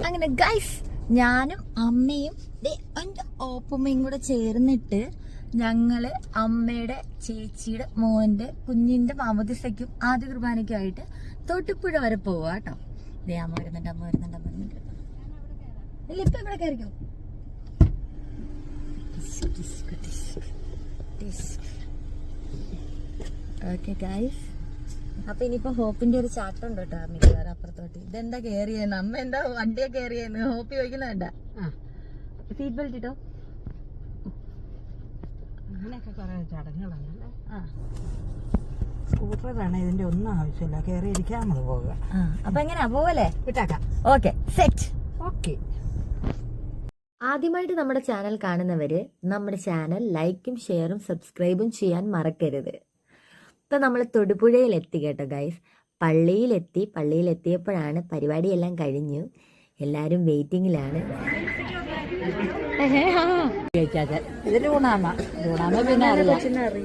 അങ്ങനെ ഗൈസ്, ഞാനും അമ്മയും എൻ്റെ ഓപ്പമ്മയും കൂടെ ചേർന്നിട്ട് ഞങ്ങള് അമ്മയുടെ ചേച്ചിയുടെ മോന്റെ കുഞ്ഞിന്റെ മാമോദിസയ്ക്കും ആദ്യ കുർബാനയ്ക്കുമായിട്ട് തൊട്ടിപ്പുഴ വരെ പോവാ കേട്ടോ. അമ്മ വരുന്നുണ്ട്. ഇല്ല, ഇപ്പൊ ഇവിടെ കയറിക്കോ. ഓക്കെ ഗൈസ്, അപ്പൊ ഇനിയിപ്പോ ഹോപ്പിന്റെ ഒരു ചാട്ടം ഉണ്ട് കേട്ടോ. മിക്കവാറും അപ്പുറത്തോട്ട്. ഇതെന്താ കേറിയെന്ന്, അമ്മ എന്താ വണ്ടിയെ കേറിയെന്ന് ഹോപ്പി ചോദിക്കുന്ന വേണ്ട. സീറ്റ് ബെൽറ്റ് ഇട്ടോ. അങ്ങനെയൊക്കെ കുറെ ചടങ്ങുകളാണല്ലേ. സ്കൂട്ടറാണ്, ഇതിന്റെ ഒന്നും ആവശ്യമില്ല, കയറി ഇരിക്കാമത് പോവുക. അപ്പൊ എങ്ങനെയാ പോവല്ലേ? വിട്ടാക്കാം. Okay, set. ഓക്കെ. ആദ്യമായിട്ട് നമ്മുടെ ചാനൽ കാണുന്നവര് നമ്മുടെ ചാനൽ ലൈക്കും ഷെയറും സബ്സ്ക്രൈബും ചെയ്യാൻ മറക്കരുത്. ഇപ്പൊ നമ്മൾ തൊടുപുഴയിൽ എത്തി കേട്ടോ ഗൈസ്. പള്ളിയിലെത്തിയപ്പോഴാണ് പരിപാടിയെല്ലാം കഴിഞ്ഞു. എല്ലാരും വെയിറ്റിംഗിലാണ്. ഇതിൽ ഊണാമ പിന്നെ അറിയാം.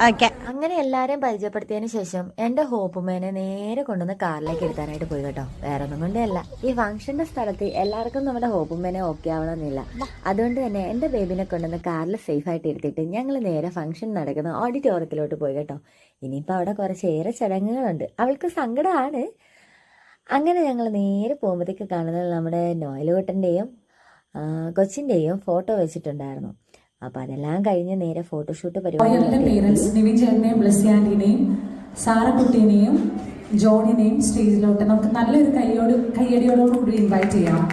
ഓക്കെ, അങ്ങനെ എല്ലാരെയും പരിചയപ്പെടുത്തിയതിന് ശേഷം എന്റെ ഹോപ്പുമേനെ നേരെ കൊണ്ടുവന്ന് കാറിലേക്ക് എടുത്താനായിട്ട് പോയി കേട്ടോ. വേറെ ഒന്നും കൊണ്ടല്ല, ഈ ഫംഗ്ഷന്റെ സ്ഥലത്ത് എല്ലാവർക്കും നമ്മുടെ ഹോപ്പുമേനെ ഓക്കെ ആവണമെന്നില്ല. അതുകൊണ്ട് തന്നെ എന്റെ ബേബിനെ കൊണ്ടുവന്ന് കാറിൽ സേഫ് ആയിട്ട് എടുത്തിട്ട് ഞങ്ങൾ നേരെ ഫംഗ്ഷൻ നടക്കുന്ന ഓഡിറ്റോറിയത്തിലോട്ട് പോയി കേട്ടോ. ഇനിയിപ്പോൾ അവിടെ കുറച്ചേറെ ചടങ്ങുകളുണ്ട്. അവൾക്ക് സങ്കടമാണ്. അങ്ങനെ ഞങ്ങൾ നേരെ പോകുമ്പോഴത്തേക്ക് കാണുന്നത് നമ്മുടെ നോയലുകുട്ടൻ്റെയും കൊച്ചിൻ്റെയും ഫോട്ടോ വെച്ചിട്ടുണ്ടായിരുന്നു. അപ്പൊ അതെല്ലാം കഴിഞ്ഞ് നേരെ ഫോട്ടോഷൂട്ട് പരിപാടി. പേരൻസ് നിവിൻ ചേട്ടനെയും ബ്ലസ്സി ആന്റിനെയും സാറക്കുട്ടീനെയും ജോണിനെയും സ്റ്റേജിലോട്ട് നമുക്ക് നല്ലൊരു കയ്യടിയോടുകൂടി ഇൻവൈറ്റ് ചെയ്യാം.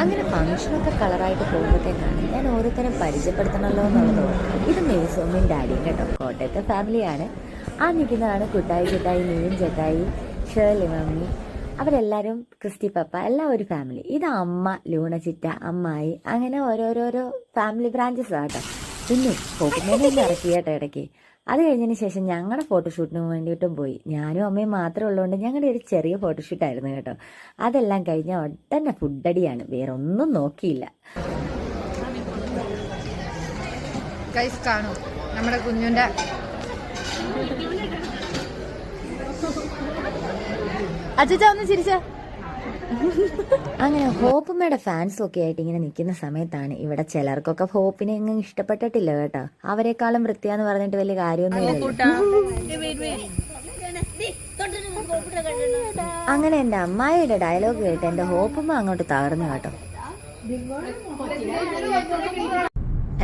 അങ്ങനെ ഫംഗ്ഷനൊക്കെ കളറായിട്ട് പോകുമ്പോഴത്തേക്കാണ് ഞാൻ ഓരോരുത്തരും പരിചയപ്പെടുത്തണമല്ലോ എന്നുള്ളത് തോന്നുന്നു. ഇത് മേസോമിൻ ഡാഡിയും കേട്ടോ, കോട്ടയത്തെ ഫാമിലിയാണ്. ആ നിൽക്കുന്നതാണ് കുട്ടായി നീയും ചേട്ടായി, ഷേർലി മമ്മി, അവരെല്ലാവരും ക്രിസ്റ്റി പപ്പ, എല്ലാം ഒരു ഫാമിലി. ഇത് അമ്മ, ലൂണ ചിറ്റ, അമ്മായി, അങ്ങനെ ഓരോരോരോ ഫാമിലി ബ്രാഞ്ചസ് ആട്ടോ. പിന്നെ ഫോട്ടോമേനെ ഇറക്കി കേട്ടോ ഇടയ്ക്ക്. അത് കഴിഞ്ഞതിന് ശേഷം ഞങ്ങളുടെ ഫോട്ടോഷൂട്ടിന് വേണ്ടിയിട്ടും പോയി. ഞാനും അമ്മയും മാത്രമേ ഉള്ളതുകൊണ്ട് ഞങ്ങളുടെ ഒരു ചെറിയ ഫോട്ടോഷൂട്ടായിരുന്നു കേട്ടോ. അതെല്ലാം കഴിഞ്ഞാൽ ഒട്ടന്നെ ഫുഡടിയാണ്, വേറെ ഒന്നും നോക്കിയില്ല. ഗൈസ് കാണൂ നമ്മുടെ കുഞ്ഞുന്റെ അച്ഛാ ഒന്ന് ചിരിച്ച. അങ്ങനെ ഹോപ്പമ്മയുടെ ഫാൻസ് ഒക്കെ ആയിട്ട് ഇങ്ങനെ നിൽക്കുന്ന സമയത്താണ് ഇവിടെ ചിലർക്കൊക്കെ ഹോപ്പിനെ എങ്ങും ഇഷ്ടപ്പെട്ടിട്ടില്ല കേട്ടോ. അവരെക്കാളും വൃത്തിയാന്ന് പറഞ്ഞിട്ട് വലിയ കാര്യമൊന്നുമില്ല. അങ്ങനെ എൻ്റെ അമ്മായിയുടെ ഡയലോഗ് കേട്ട് എൻ്റെ ഹോപ്പമ്മ അങ്ങോട്ട് തകർന്നു കേട്ടോ.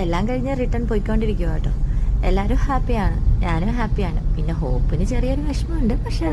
എല്ലാം കഴിഞ്ഞ് റിട്ടേൺ പോയിക്കൊണ്ടിരിക്കുക കേട്ടോ. എല്ലാവരും ഹാപ്പിയാണ്, ഞാനും ഹാപ്പിയാണ്. പിന്നെ ഹോപ്പിന് ചെറിയൊരു വിഷമമുണ്ട്, പക്ഷെ